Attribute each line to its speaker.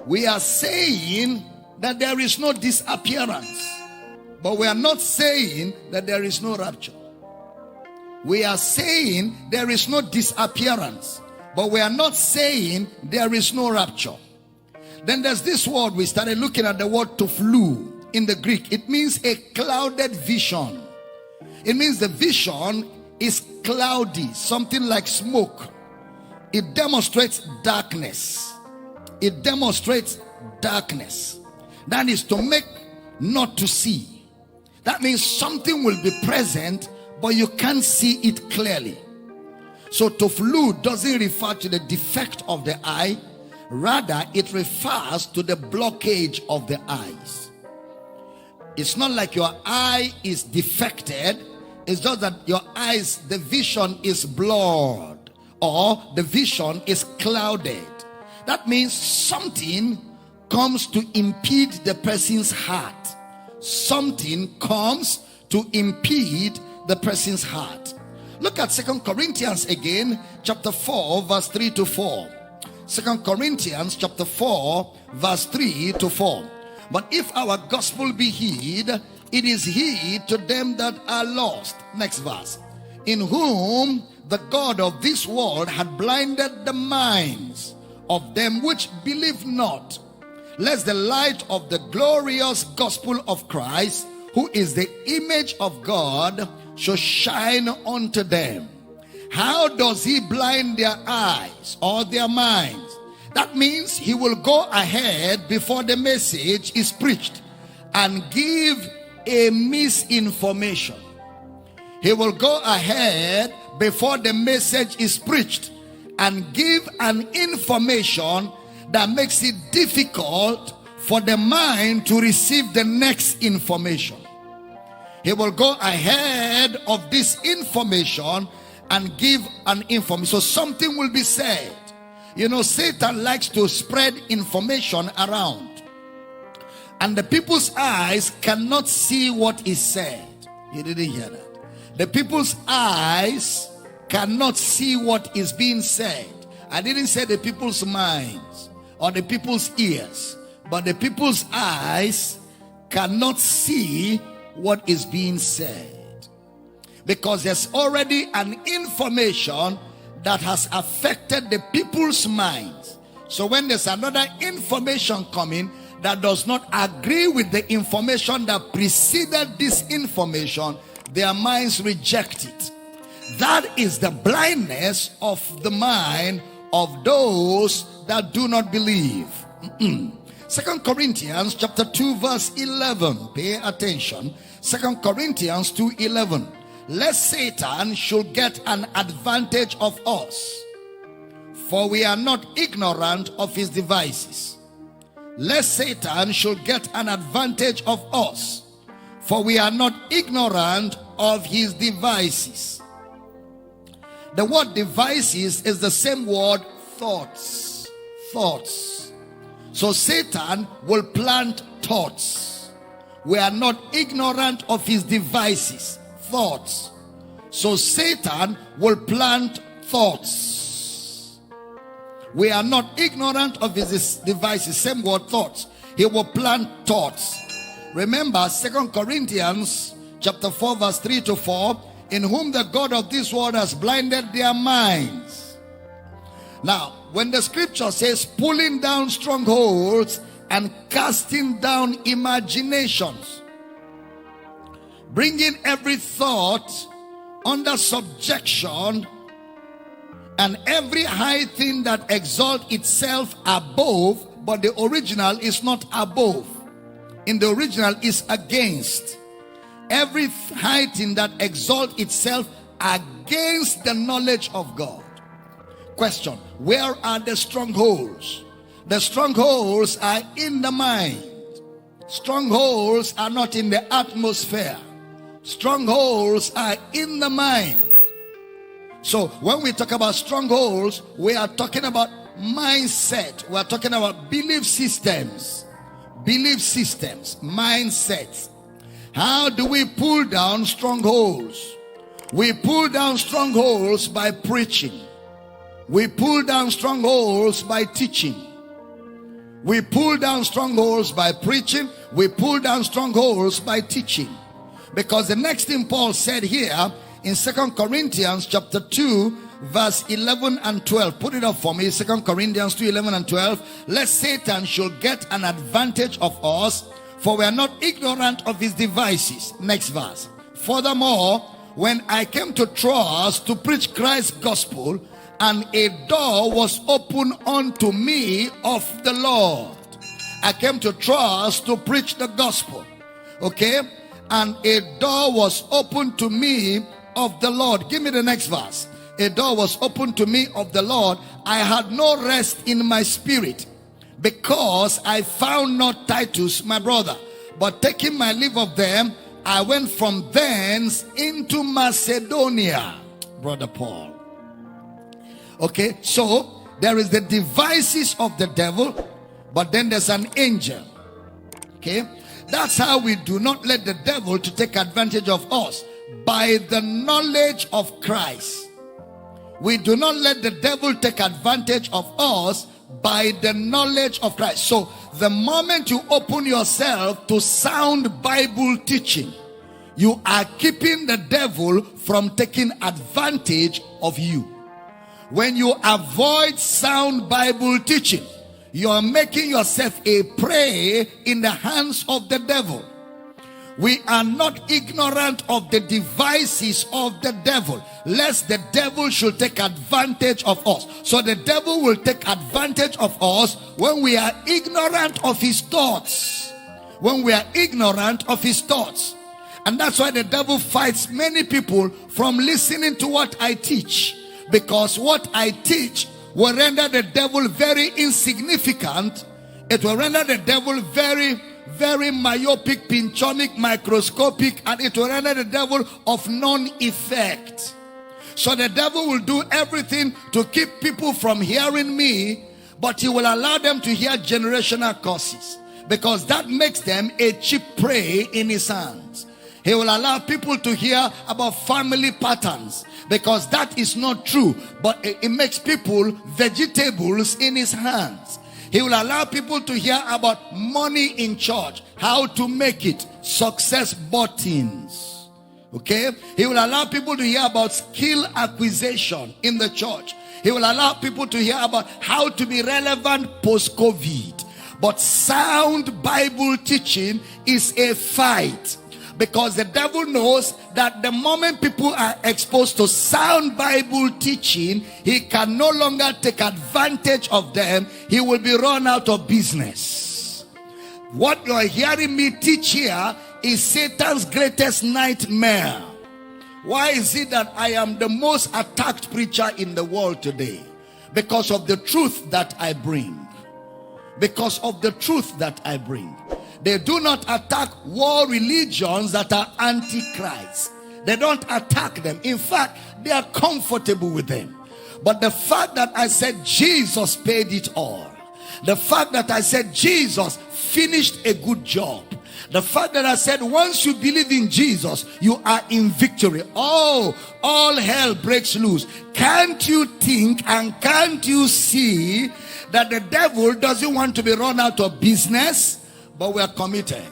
Speaker 1: We are saying that there is no disappearance, but we are not saying that there is no rapture. We are saying there is no disappearance, but we are not saying there is no rapture. Then there's this word, we started looking at the word toflu in the Greek. It means a clouded vision. It means the vision is cloudy, something like smoke. It demonstrates darkness. It demonstrates darkness. That is to make, not to see. That means something will be present, but you can't see it clearly. So toflu doesn't refer to the defect of the eye. Rather, it refers to the blockage of the eyes. It's not like your eye is defected. It's just that your eyes, the vision is blurred, or the vision is clouded. That means something comes to impede the person's heart. Something comes to impede the person's heart. Look at 2 Corinthians again, chapter 4, verse 3 to 4. 2 Corinthians chapter 4, verse 3 to 4. But if our gospel be hid, it is hid to them that are lost. Next verse. In whom the God of this world had blinded the minds of them which believe not, lest the light of the glorious gospel of Christ, who is the image of God, should shine unto them. How does he blind their eyes or their minds? That means he will go ahead before the message is preached and give a misinformation. He will go ahead before the message is preached and give an information that makes it difficult for the mind to receive the next information. He will go ahead of this information and give an information. So something will be said. You know, Satan likes to spread information around, and the people's eyes cannot see what is said. You didn't hear that. The people's eyes cannot see what is being said. I didn't say the people's minds or the people's ears, but the people's eyes cannot see what is being said, because there's already an information that has affected the people's minds. So when there's another information coming that does not agree with the information that preceded this information, their minds reject it. That is the blindness of the mind of those that do not believe. 2 Corinthians chapter 2 verse 11. Pay attention. 2 Corinthians 2:11. Lest Satan should get an advantage of us, for we are not ignorant of his devices. Lest Satan should get an advantage of us, for we are not ignorant of his devices. The word devices is the same word thoughts. Thoughts. So Satan will plant thoughts. We are not ignorant of his devices. Thoughts. So Satan will plant thoughts. We are not ignorant of his devices. Same word, thoughts. He will plant thoughts. Remember 2 Corinthians chapter 4 verse 3 to 4. In whom the God of this world has blinded their minds. Now, when the scripture says pulling down strongholds and casting down imaginations, bringing every thought under subjection, and every high thing that exalts itself above, but the original is not above. In the original is against. Every high thing that exalts itself against the knowledge of God. Question: where are the strongholds? The strongholds are in the mind. Strongholds are not in the atmosphere. Strongholds are in the mind. So when we talk about strongholds, we are talking about mindset. We are talking about belief systems. Belief systems, mindsets. How do we pull down strongholds? We pull down strongholds by preaching. We pull down strongholds by teaching. We pull down strongholds by preaching. We pull down strongholds by teaching. Because the next thing Paul said here in 2 Corinthians chapter 2, verse 11 and 12. Put it up for me. 2 Corinthians 2, 11 and 12. Lest Satan should get an advantage of us, for we are not ignorant of his devices. Next verse. Furthermore, when I came to Troas to preach Christ's gospel, and a door was opened unto me of the Lord. I came to Troas to preach the gospel. Okay? And a door was opened to me of the Lord. Give me the next verse. A door was opened to me of the Lord. I had no rest in my spirit, because I found not Titus my brother. But taking my leave of them, I went from thence into Macedonia. Brother Paul. Okay, so there is the devices of the devil, but then there's an angel. Okay, that's how we do not let the devil to take advantage of us, by the knowledge of Christ. We do not let the devil take advantage of us by the knowledge of Christ. So the moment you open yourself to sound Bible teaching, you are keeping the devil from taking advantage of you. When you avoid sound Bible teaching, you are making yourself a prey in the hands of the devil. We are not ignorant of the devices of the devil, lest the devil should take advantage of us. So the devil will take advantage of us when we are ignorant of his thoughts. When we are ignorant of his thoughts. And that's why the devil fights many people from listening to what I teach. Because what I teach will render the devil very insignificant. It will render the devil very myopic, pinchonic, microscopic, and it will render the devil of non-effect. So the devil will do everything to keep people from hearing me, but he will allow them to hear generational curses, because that makes them a cheap prey in his hands. He will allow people to hear about family patterns, because that is not true, but it makes people vegetables in his hands. He will allow people to hear about money in church, how to make it, success buttons. Okay? He will allow people to hear about skill acquisition in the church. He will allow people to hear about how to be relevant post-COVID. But sound Bible teaching is a fight. Because the devil knows that the moment people are exposed to sound Bible teaching, he can no longer take advantage of them. He will be run out of business. What you are hearing me teach here is Satan's greatest nightmare. Why is it that I am the most attacked preacher in the world today? Because of the truth that I bring. Because of the truth that I bring. They do not attack war religions that are antichrist. They don't attack them. In fact, they are comfortable with them. But the fact that I said Jesus paid it all, the fact that I said Jesus finished a good job, the fact that I said once you believe in Jesus, you are in victory. Oh, all hell breaks loose. Can't you think and can't you see that the devil doesn't want to be run out of business? But we are committed.